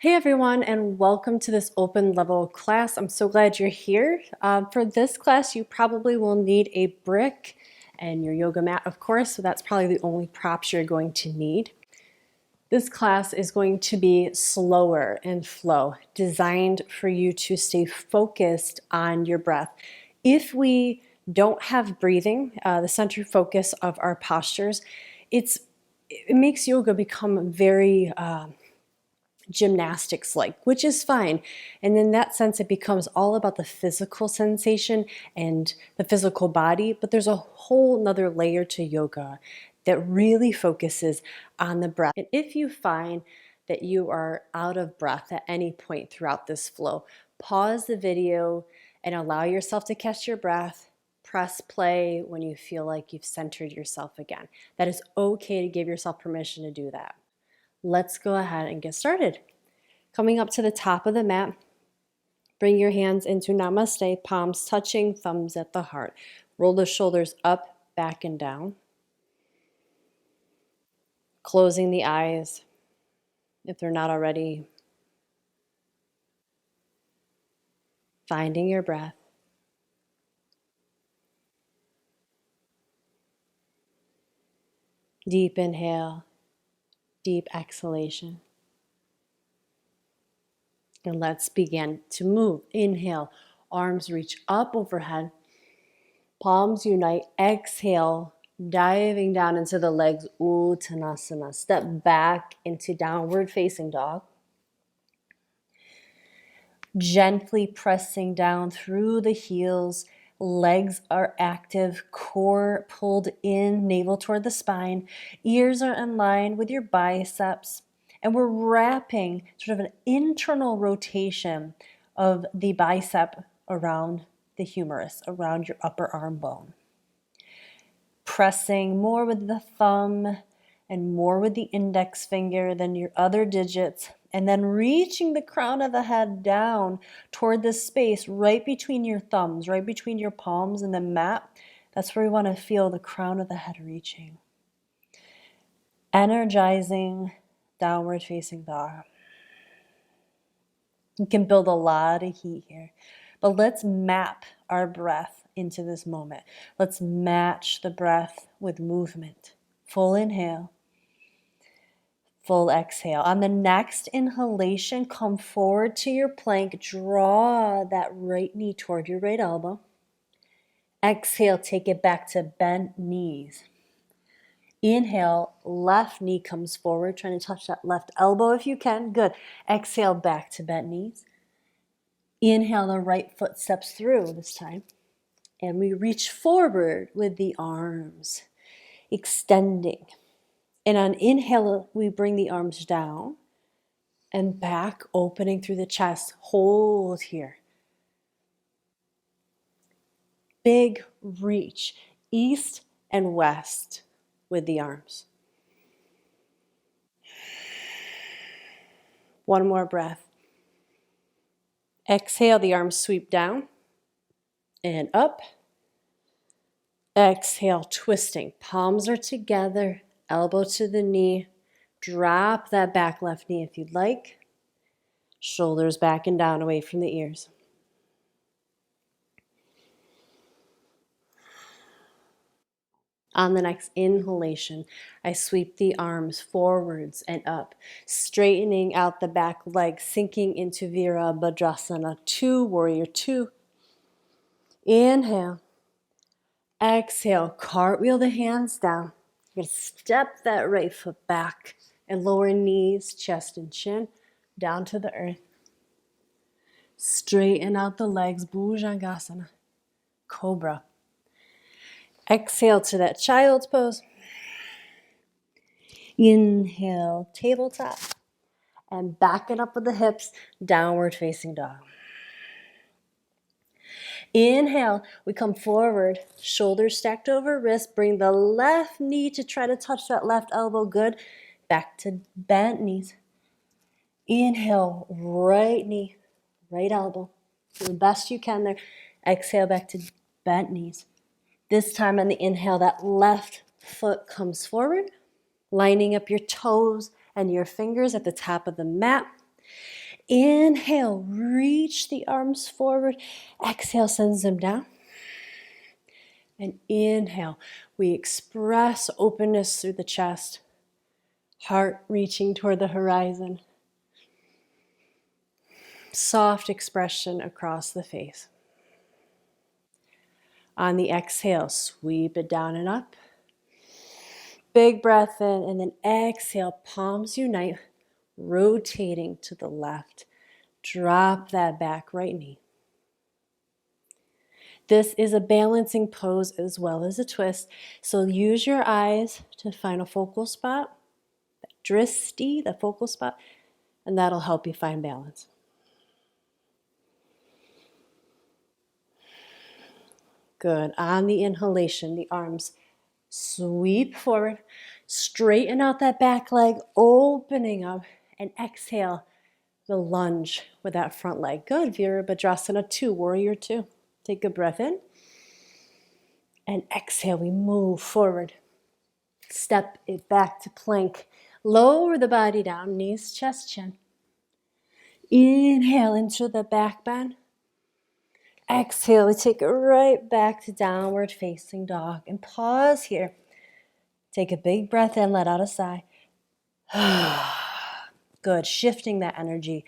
Hey everyone, and welcome to this open level class. I'm so glad you're here. For this class, you probably will need a brick and your yoga mat, of course, so that's probably the only props you're going to need. This class is going to be slower and flow, designed for you to stay focused on your breath. If we don't have breathing, the center focus of our postures, it makes yoga become very gymnastics like, which is fine. And in that sense, it becomes all about the physical sensation and the physical body. But there's a whole nother layer to yoga that really focuses on the breath. And if you find that you are out of breath at any point throughout this flow, pause the video and allow yourself to catch your breath. Press play when you feel like you've centered yourself again. That is okay to give yourself permission to do that. Let's go ahead and get started. Coming up to the top of the mat, bring your hands into Namaste, palms touching, thumbs at the heart. Roll the shoulders up, back, and down. Closing the eyes if they're not already. Finding your breath. Deep inhale, deep exhalation. And let's begin to move. Inhale, arms reach up overhead. Palms unite. Exhale, diving down into the legs. Uttanasana. Step back into downward facing dog. Gently pressing down through the heels. Legs are active, core pulled in, navel toward the spine. Ears are in line with your biceps. And we're wrapping sort of an internal rotation of the bicep around the humerus, around your upper arm bone. Pressing more with the thumb and more with the index finger than your other digits. And then reaching the crown of the head down toward this space right between your thumbs, right between your palms and the mat. That's where we want to feel the crown of the head reaching. Energizing downward facing dog. You can build a lot of heat here. But let's map our breath into this moment. Let's match the breath with movement. Full inhale. Full exhale. On the next inhalation, come forward to your plank. Draw that right knee toward your right elbow. Exhale, take it back to bent knees. Inhale, left knee comes forward, trying to touch that left elbow if you can. Good. Exhale, back to bent knees. Inhale, the right foot steps through this time. And we reach forward with the arms, extending. And on inhale, we bring the arms down and back, opening through the chest. Hold here. Big reach, east and west with the arms. One more breath. Exhale, the arms sweep down and up. Exhale, twisting. Palms are together, elbow to the knee. Drop that back left knee if you'd like. Shoulders back and down away from the ears. On the next inhalation, I sweep the arms forwards and up, straightening out the back leg, sinking into Virabhadrasana 2, Warrior 2. Inhale. Exhale, cartwheel the hands down. You're going to step that right foot back and lower knees, chest and chin down to the earth. Straighten out the legs, Bhujangasana, Cobra. Exhale to that child's pose. Inhale, tabletop. And back it up with the hips, downward facing dog. Inhale, we come forward, shoulders stacked over wrist. Bring the left knee to try to touch that left elbow. Good. Back to bent knees. Inhale, right knee, right elbow. Do the best you can there. Exhale, back to bent knees. This time on the inhale, that left foot comes forward, lining up your toes and your fingers at the top of the mat. Inhale, reach the arms forward. Exhale, sends them down. And inhale, we express openness through the chest. Heart reaching toward the horizon. Soft expression across the face. On the exhale, sweep it down and up. Big breath in, and then exhale, palms unite, rotating to the left. Drop that back right knee. This is a balancing pose as well as a twist, so use your eyes to find a focal spot, drishti, the focal spot, and that'll help you find balance. Good. On the inhalation, the arms sweep forward, straighten out that back leg, opening up, and exhale the lunge with that front leg. Good. Virabhadrasana 2, warrior 2. Take a breath in. And exhale, we move forward. Step it back to plank. Lower the body down, knees, chest, chin. Inhale into the back bend. Exhale, we take it right back to downward facing dog. And pause here. Take a big breath in, let out a sigh. Good, shifting that energy.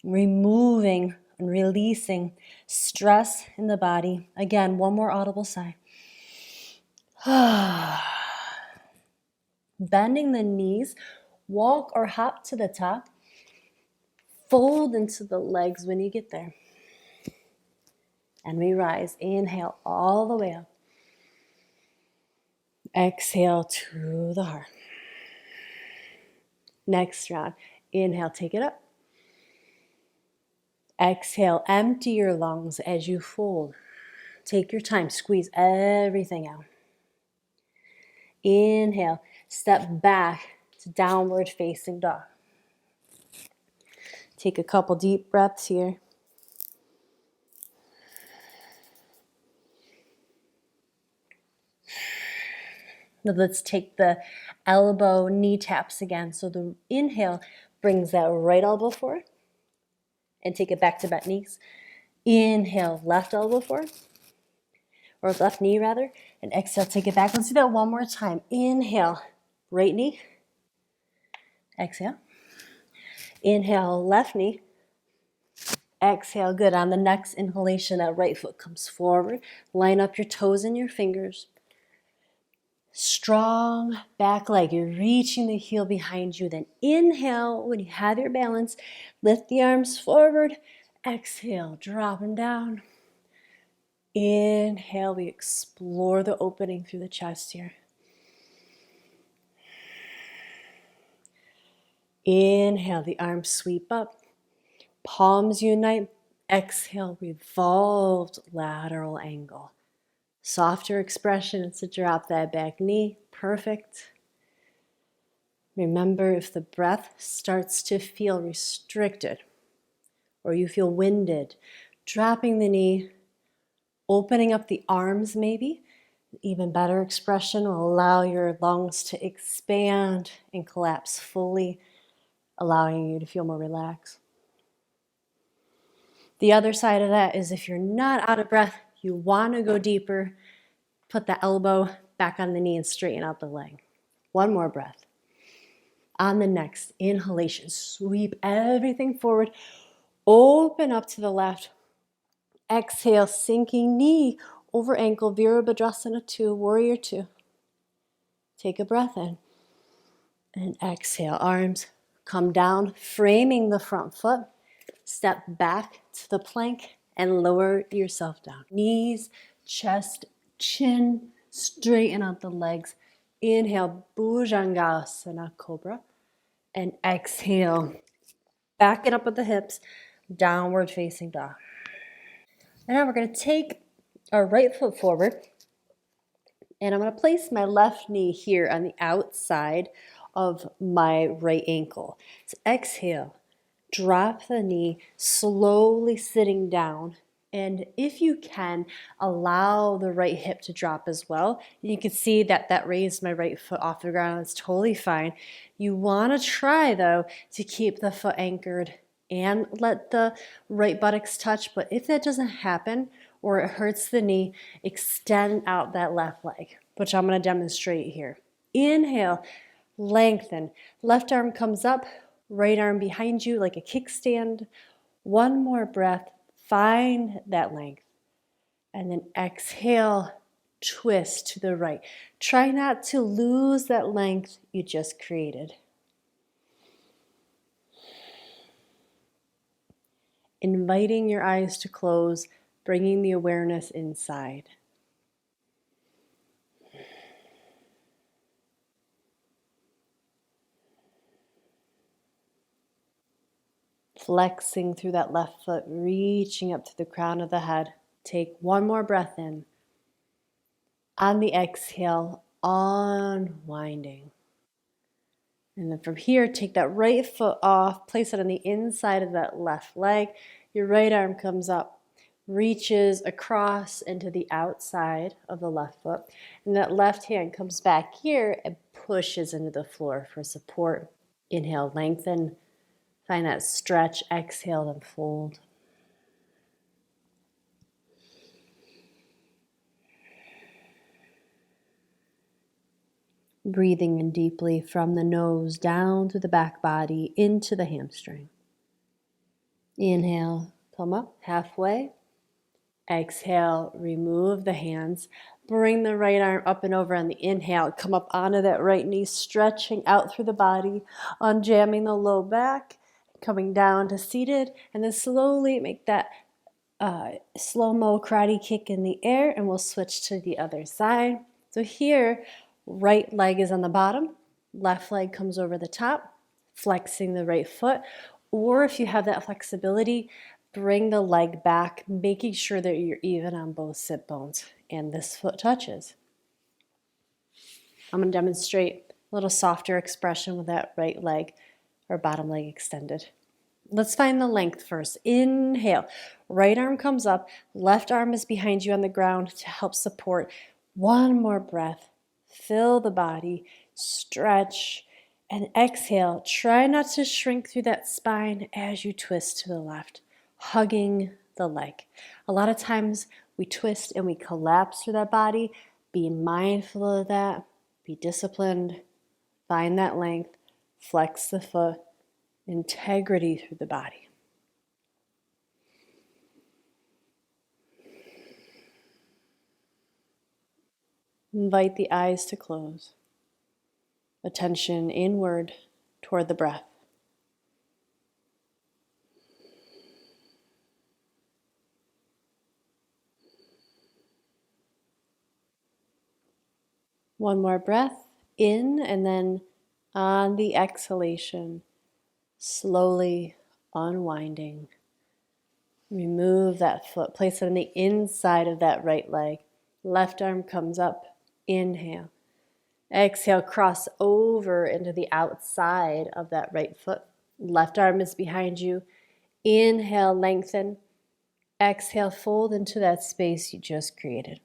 Removing and releasing stress in the body. Again, one more audible sigh. Bending the knees, walk or hop to the top. Fold into the legs when you get there. And we rise. Inhale all the way up. Exhale to the heart. Next round. Inhale, take it up. Exhale, empty your lungs as you fold. Take your time, squeeze everything out. Inhale, step back to downward facing dog. Take a couple deep breaths here. Now let's take the elbow knee taps again. So the inhale brings that right elbow forward and take it back to bent knees. Inhale, left elbow forward, or left knee rather, and exhale, take it back. Let's do that one more time. Inhale, right knee. Exhale. Inhale, left knee. Exhale, good. On the next inhalation, that right foot comes forward. Line up your toes and your fingers. Strong back leg. You're reaching the heel behind you. Then inhale, when you have your balance, lift the arms forward. Exhale, drop them down. Inhale, we explore the opening through the chest here. Inhale, the arms sweep up. Palms unite. Exhale, revolved lateral angle. Softer expression is to drop that back knee. Perfect. Remember, if the breath starts to feel restricted or you feel winded, dropping the knee, opening up the arms maybe, even better expression will allow your lungs to expand and collapse fully, allowing you to feel more relaxed. The other side of that is if you're not out of breath, you want to go deeper, put the elbow back on the knee and straighten out the leg. One more breath. On the next inhalation, sweep everything forward, open up to the left. Exhale, sinking knee over ankle, Virabhadrasana 2, warrior 2. Take a breath in. And exhale, arms come down, framing the front foot. Step back to the plank and lower yourself down. Knees, chest, chin, straighten out the legs. Inhale, Bhujangasana, cobra. And exhale, back it up with the hips, downward facing dog. And now we're going to take our right foot forward. And I'm going to place my left knee here on the outside of my right ankle. So exhale, drop the knee, slowly sitting down And if you can, allow the right hip to drop as well. You can see that that raised my right foot off the ground. It's totally fine. You want to try, though, to keep the foot anchored and let the right buttocks touch. But if that doesn't happen or it hurts the knee, extend out that left leg, which I'm going to demonstrate here. Inhale, lengthen. Left arm comes up, right arm behind you like a kickstand. One more breath. Find that length. And then exhale, twist to the right. Try not to lose that length you just created. Inviting your eyes to close, bringing the awareness inside. Flexing through that left foot, reaching up to the crown of the head. Take one more breath in. On the exhale, unwinding. And then from here, take that right foot off, place it on the inside of that left leg. Your right arm comes up, reaches across into the outside of the left foot. And that left hand comes back here and pushes into the floor for support. Inhale, lengthen. Find that stretch. Exhale, then fold. Breathing in deeply from the nose down through the back body into the hamstring. Inhale, come up halfway. Exhale, remove the hands. Bring the right arm up and over on the inhale. Come up onto that right knee, stretching out through the body, unjamming the low back, coming down to seated, and then slowly make that slow-mo karate kick in the air, and we'll switch to the other side. So here, right leg is on the bottom, left leg comes over the top, flexing the right foot. Or if you have that flexibility, bring the leg back, making sure that you're even on both sit bones and this foot touches. I'm going to demonstrate a little softer expression with that right leg or bottom leg extended. Let's find the length first. Inhale, right arm comes up, left arm is behind you on the ground to help support. One more breath. Fill the body, stretch, and exhale. Try not to shrink through that spine as you twist to the left, hugging the leg. A lot of times we twist and we collapse through that body. Be mindful of that. Be disciplined. Find that length. Flex the foot. Integrity through the body. Invite the eyes to close. Attention inward toward the breath. One more breath in, and then on the exhalation, slowly unwinding. Remove that foot, place it on the inside of that right leg. Left arm comes up, inhale. Exhale, cross over into the outside of that right foot. Left arm is behind you. Inhale, lengthen. Exhale, fold into that space you just created.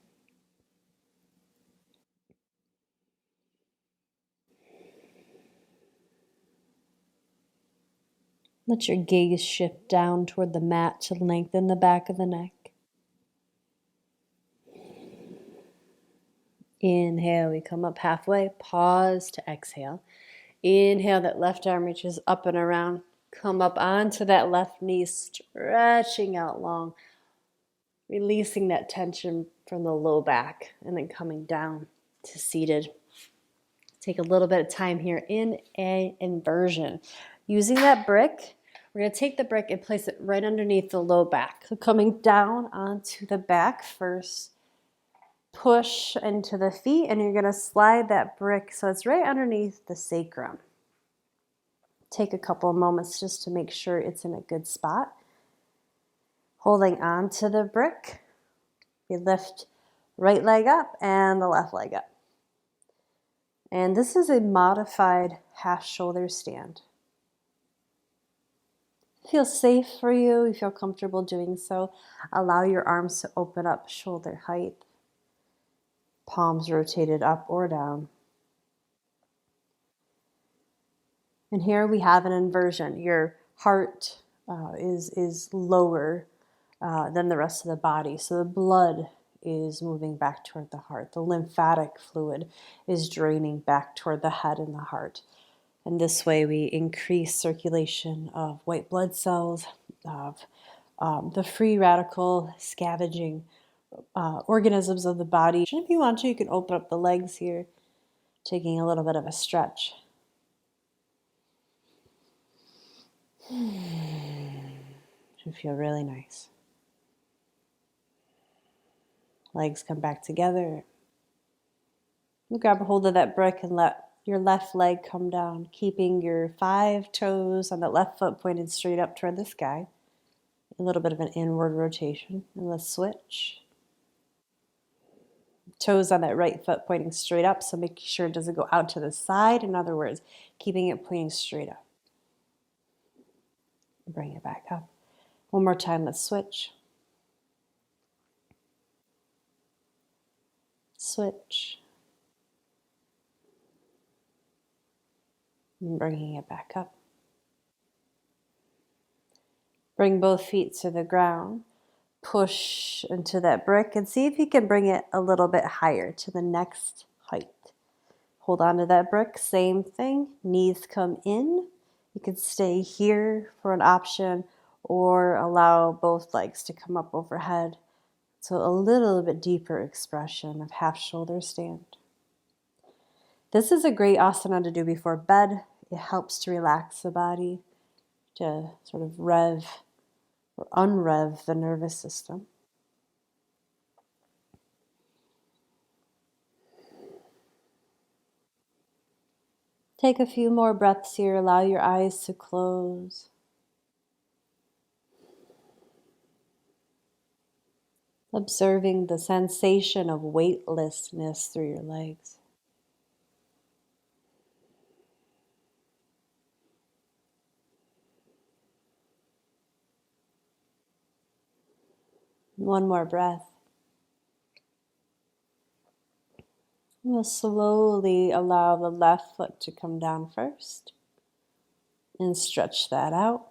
Let your gaze shift down toward the mat to lengthen the back of the neck. Inhale, we come up halfway. Pause to exhale. Inhale, that left arm reaches up and around. Come up onto that left knee, stretching out long. Releasing that tension from the low back and then coming down to seated. Take a little bit of time here in an inversion. Using that brick, we're going to take the brick and place it right underneath the low back. So coming down onto the back first. Push into the feet, and you're going to slide that brick so it's right underneath the sacrum. Take a couple of moments just to make sure it's in a good spot. Holding on to the brick, we lift right leg up and the left leg up. And this is a modified half shoulder stand. Feel safe for you, you feel comfortable doing so. Allow your arms to open up shoulder height, palms rotated up or down. And here we have an inversion. Your heart is lower than the rest of the body. So the blood is moving back toward the heart. The lymphatic fluid is draining back toward the head and the heart. And this way we increase circulation of white blood cells, of the free radical scavenging organisms of the body. And if you want to, you can open up the legs here, taking a little bit of a stretch. Should feel really nice. Legs come back together. You grab a hold of that brick and let your left leg come down, keeping your 5 toes on that left foot pointed straight up toward the sky. A little bit of an inward rotation. And let's switch. Toes on that right foot pointing straight up, so making sure it doesn't go out to the side. In other words, keeping it pointing straight up. Bring it back up. One more time, let's switch. Switch. And bringing it back up. Bring both feet to the ground. Push into that brick and see if you can bring it a little bit higher to the next height. Hold on to that brick, same thing. Knees come in. You can stay here for an option or allow both legs to come up overhead. So a little bit deeper expression of half shoulder stand. This is a great asana to do before bed. It helps to relax the body, to sort of rev or unrev the nervous system. Take a few more breaths here. Allow your eyes to close. Observing the sensation of weightlessness through your legs. One more breath. We'll slowly allow the left foot to come down first and stretch that out.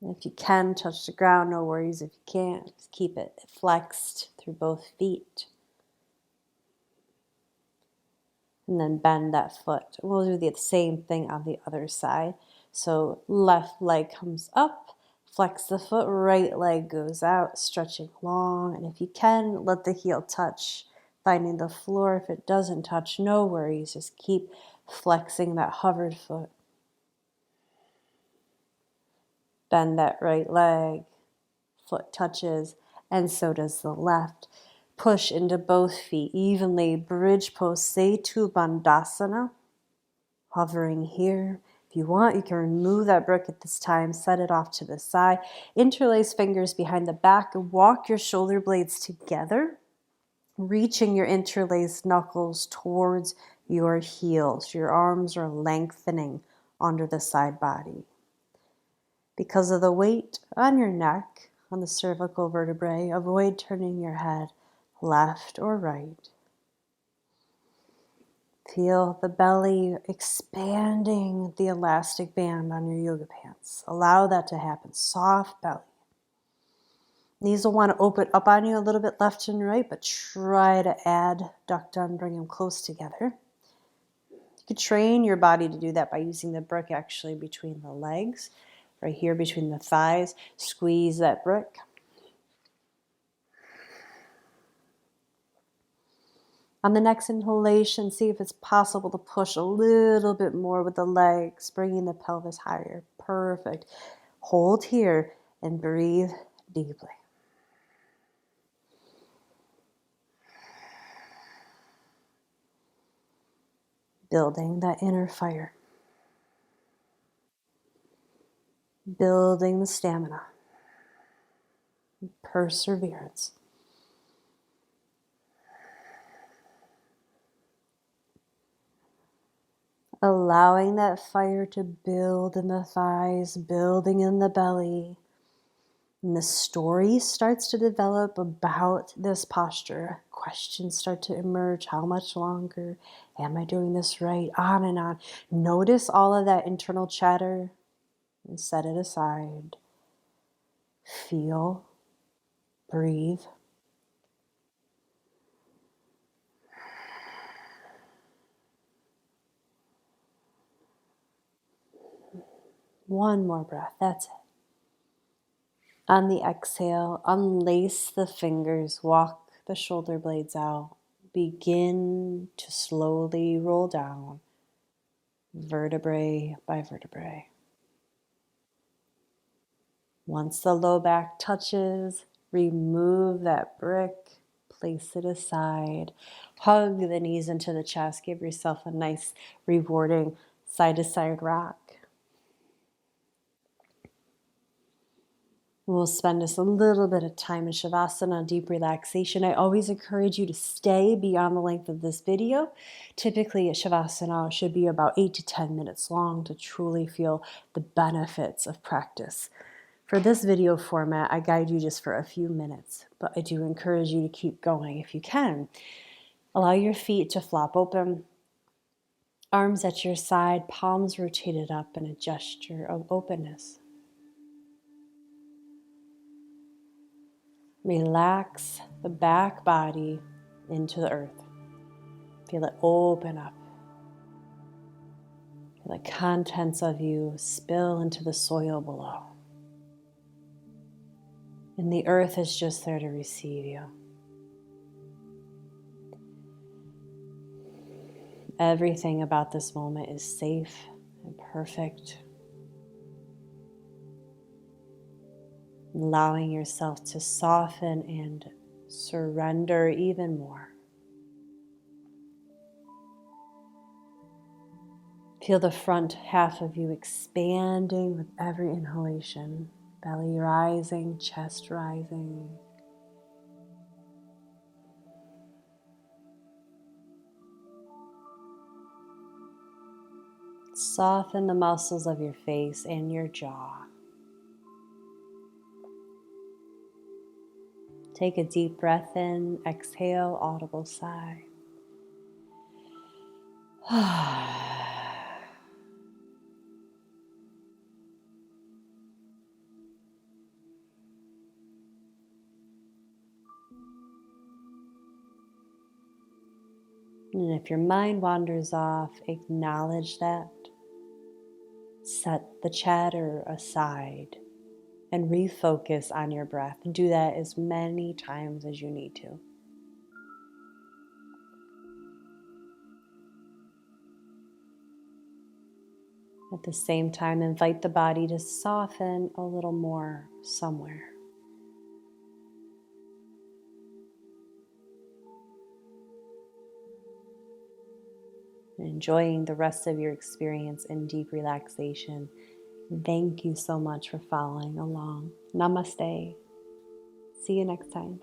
If you can, touch the ground, no worries. If you can't, just keep it flexed through both feet. And then bend that foot. We'll do the same thing on the other side. So left leg comes up, flex the foot, right leg goes out, stretching long. And if you can, let the heel touch, finding the floor. If it doesn't touch, no worries. Just keep flexing that hovered foot. Bend that right leg, foot touches, and so does the left. Push into both feet evenly, bridge pose, Setu Bandhasana. Hovering here. If you want, you can remove that brick at this time, set it off to the side, interlace fingers behind the back, and walk your shoulder blades together, reaching your interlaced knuckles towards your heels. Your arms are lengthening under the side body. Because of the weight on your neck, on the cervical vertebrae, avoid turning your head left or right. Feel the belly expanding the elastic band on your yoga pants. Allow that to happen. Soft belly. Knees will want to open up on you a little bit left and right, but try to add duckdom, bring them close together. You could train your body to do that by using the brick actually between the legs, right here between the thighs. Squeeze that brick. On the next inhalation, see if it's possible to push a little bit more with the legs, bringing the pelvis higher. Perfect. Hold here and breathe deeply. Building that inner fire. Building the stamina. Perseverance. allowing that fire to build in the thighs, building in the belly. And the story starts to develop about this posture. Questions start to emerge. How much longer? Am I doing this right? On and on. Notice all of that internal chatter and set it aside. Feel, breathe. One more breath. That's it. On the exhale, unlace the fingers, walk the shoulder blades out. Begin to slowly roll down, vertebrae by vertebrae. Once the low back touches, remove that brick, place it aside. Hug the knees into the chest. Give yourself a nice, rewarding side-to-side rock. We'll spend just a little bit of time in Shavasana, deep relaxation. I always encourage you to stay beyond the length of this video. Typically, a Shavasana should be about 8 to 10 minutes long to truly feel the benefits of practice. For this video format, I guide you just for a few minutes, but I do encourage you to keep going if you can. Allow your feet to flop open, arms at your side, palms rotated up in a gesture of openness. Relax the back body into the earth. Feel it open up. Feel the contents of you spill into the soil below. And the earth is just there to receive you. Everything about this moment is safe and perfect. Allowing yourself to soften and surrender even more. Feel the front half of you expanding with every inhalation. Belly rising, chest rising. Soften the muscles of your face and your jaw. Take a deep breath in, exhale, audible sigh. And if your mind wanders off, acknowledge that. Set the chatter aside and refocus on your breath. Do that as many times as you need to. At the same time, invite the body to soften a little more somewhere. Enjoying the rest of your experience in deep relaxation. Thank you so much for following along. Namaste. See you next time.